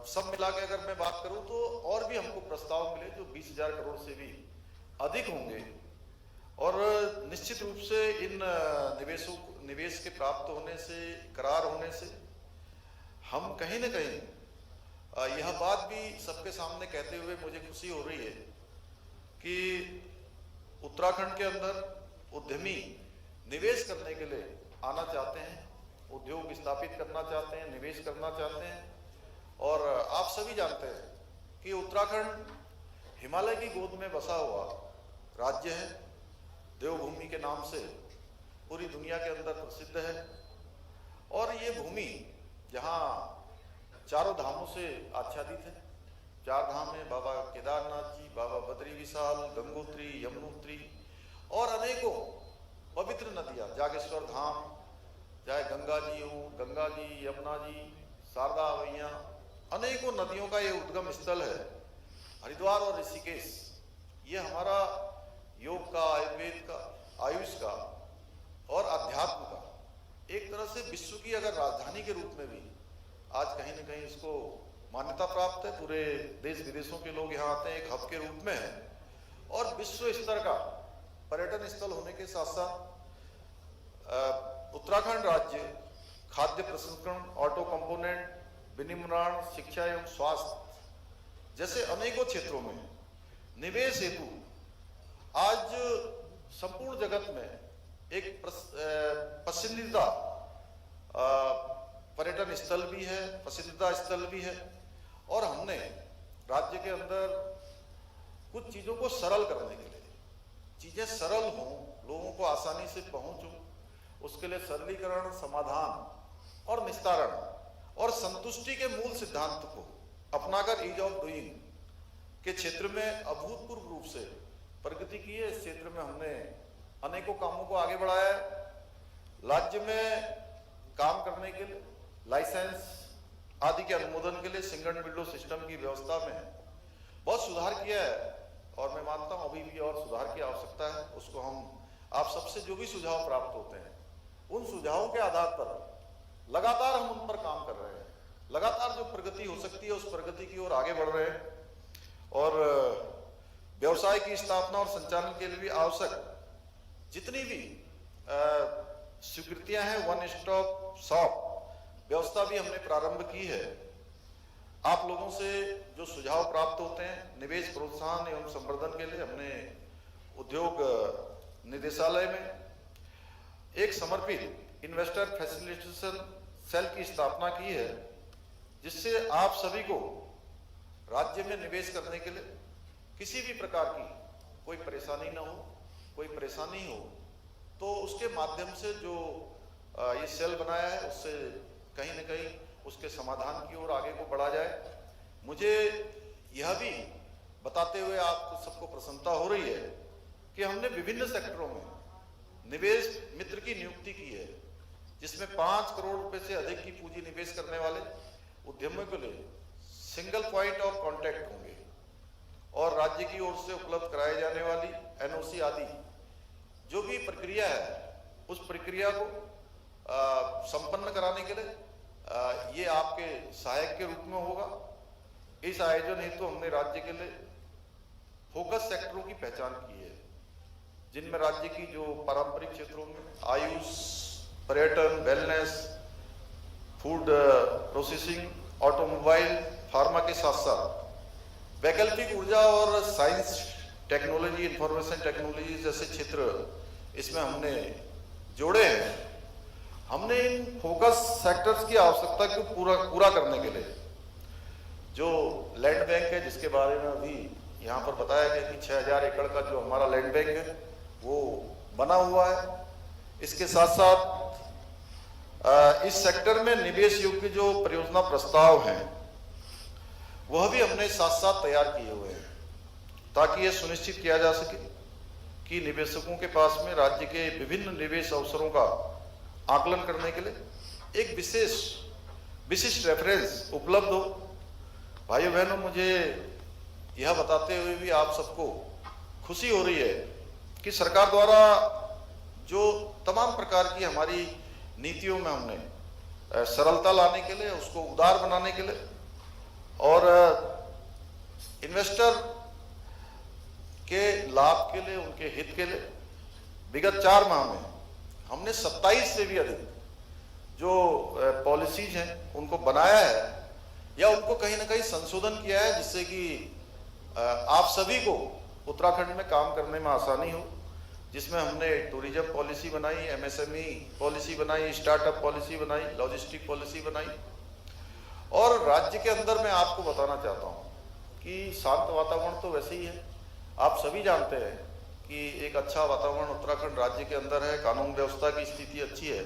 सब मिला के अगर मैं बात करूं तो और भी हमको प्रस्ताव मिले जो 20,000 करोड़ से भी अधिक होंगे। और निश्चित रूप से इन निवेश के प्राप्त होने से, करार होने से हम कहीं न कहीं यह बात भी सबके सामने कहते हुए मुझे खुशी हो रही है कि उत्तराखंड के अंदर उद्यमी निवेश करने के लिए आना चाहते हैं, उद्योग स्थापित करना चाहते हैं, निवेश करना चाहते हैं। और आप सभी जानते हैं कि उत्तराखंड हिमालय की गोद में बसा हुआ राज्य है, देवभूमि के नाम से पूरी दुनिया के अंदर प्रसिद्ध है। और ये भूमि जहाँ चारों धामों से आच्छादित है, 4 धाम है, बाबा केदारनाथ जी, बाबा बद्री विशाल, गंगोत्री, यमुनोत्री और अनेकों पवित्र नदियाँ, जागेश्वर धाम, चाहे गंगा जी हो, गंगा जी, यमुना जी, शारदा मैया, अनेकों नदियों का ये उद्गम स्थल है। हरिद्वार और ऋषिकेश, ये हमारा योग का, आयुर्वेद का, आयुष का और अध्यात्म का एक तरह से विश्व की अगर राजधानी के रूप में भी आज कहीं न कहीं इसको मान्यता प्राप्त है। पूरे देश विदेशों के लोग यहाँ आते हैं, एक हब के रूप में है। और विश्व स्तर का पर्यटन स्थल होने के साथ साथ उत्तराखंड राज्य खाद्य प्रसंस्करण, ऑटो कंपोनेंट, विनिर्माण, शिक्षा एवं स्वास्थ्य जैसे अनेकों क्षेत्रों में निवेश हेतु आज संपूर्ण जगत में एक पसंदीदा पर्यटन स्थल भी है, पसंदीदा स्थल भी है। और हमने राज्य के अंदर कुछ चीज़ों को सरल करने के लिए, चीज़ें सरल हों, लोगों को आसानी से पहुँच हो, उसके लिए सरलीकरण, समाधान और निस्तारण और संतुष्टि के मूल सिद्धांत को अपनाकर ईज ऑफ डूइंग के क्षेत्र में अभूतपूर्व रूप से प्रगति की है। इस क्षेत्र में हमने अनेकों कामों को आगे बढ़ाया है। राज्य में काम करने के लिए लाइसेंस आदि के अनुमोदन के लिए सिंगल विंडो सिस्टम की व्यवस्था में बहुत सुधार किया है। और मैं मानता हूँ अभी भी और सुधार की आवश्यकता है। उसको हम आप सबसे जो भी सुझाव प्राप्त होते हैं, उन सुझावों के आधार पर लगातार हम उन पर काम कर रहे हैं। लगातार जो प्रगति हो सकती है उस प्रगति की ओर आगे बढ़ रहे हैं। और व्यवसाय की स्थापना और संचालन के लिए भी आवश्यक जितनी भी स्वीकृतियां हैं, वन स्टॉप शॉप व्यवस्था भी हमने प्रारंभ की है। आप लोगों से जो सुझाव प्राप्त होते हैं निवेश प्रोत्साहन एवं संवर्धन के लिए, हमने उद्योग निदेशालय में एक समर्पित इन्वेस्टर फैसिलिटेशन सेल की स्थापना की है, जिससे आप सभी को राज्य में निवेश करने के लिए किसी भी प्रकार की कोई परेशानी ना हो, कोई परेशानी हो तो उसके माध्यम से जो ये सेल बनाया है उससे कहीं न कहीं उसके समाधान की ओर आगे को बढ़ा जाए। मुझे यह भी बताते हुए आप सबको प्रसन्नता हो रही है कि हमने विभिन्न सेक्टरों में निवेश मित्र की नियुक्ति की है, जिसमें 5 करोड़ रुपए से अधिक की पूंजी निवेश करने वाले उद्यमियों के लिए सिंगल पॉइंट ऑफ कॉन्टैक्ट होंगे और राज्य की ओर से उपलब्ध कराई जाने वाली एनओसी आदि जो भी प्रक्रिया है उस प्रक्रिया को संपन्न कराने के लिए ये आपके सहायक के रूप में होगा। इस आयोजन हेतु हमने राज्य के लिए फोकस सेक्टरों की पहचान की है, जिनमें राज्य की जो पारंपरिक क्षेत्रों में आयुष, पर्यटन, wellness, food processing, automobile, pharma के साथ साथ वैकल्पिक ऊर्जा और साइंस, टेक्नोलॉजी, इंफॉर्मेशन टेक्नोलॉजी जैसे क्षेत्र इसमें हमने जोड़े हैं। हमने इन फोकस सेक्टर्स की आवश्यकता को पूरा करने के लिए जो लैंड बैंक है, जिसके बारे में अभी यहाँ पर बताया गया कि 6000 एकड़ का जो हमारा लैंड बैंक है वो बना हुआ है। इसके साथ साथ इस सेक्टर में निवेश योग्य जो परियोजना प्रस्ताव हैं वह भी हमने साथ साथ तैयार किए हुए हैं, ताकि यह सुनिश्चित किया जा सके कि निवेशकों के पास में राज्य के विभिन्न निवेश अवसरों का आकलन करने के लिए एक विशिष्ट रेफरेंस उपलब्ध हो। भाइयों बहनों, मुझे यह बताते हुए भी आप सबको खुशी हो रही है कि सरकार द्वारा जो तमाम प्रकार की हमारी नीतियों में हमने सरलता लाने के लिए, उसको उदार बनाने के लिए और इन्वेस्टर के लाभ के लिए, उनके हित के लिए विगत 4 माह में हमने 27 से भी अधिक जो पॉलिसीज हैं उनको बनाया है या उनको कहीं ना कहीं संशोधन किया है, जिससे कि आप सभी को उत्तराखंड में काम करने में आसानी हो। जिसमें हमने टूरिज्म पॉलिसी बनाई, एमएसएमई पॉलिसी बनाई, स्टार्टअप पॉलिसी बनाई, लॉजिस्टिक पॉलिसी बनाई। और राज्य के अंदर मैं आपको बताना चाहता हूँ कि शांत वातावरण तो वैसे ही है, आप सभी जानते हैं कि एक अच्छा वातावरण उत्तराखंड राज्य के अंदर है, कानून व्यवस्था की स्थिति अच्छी है।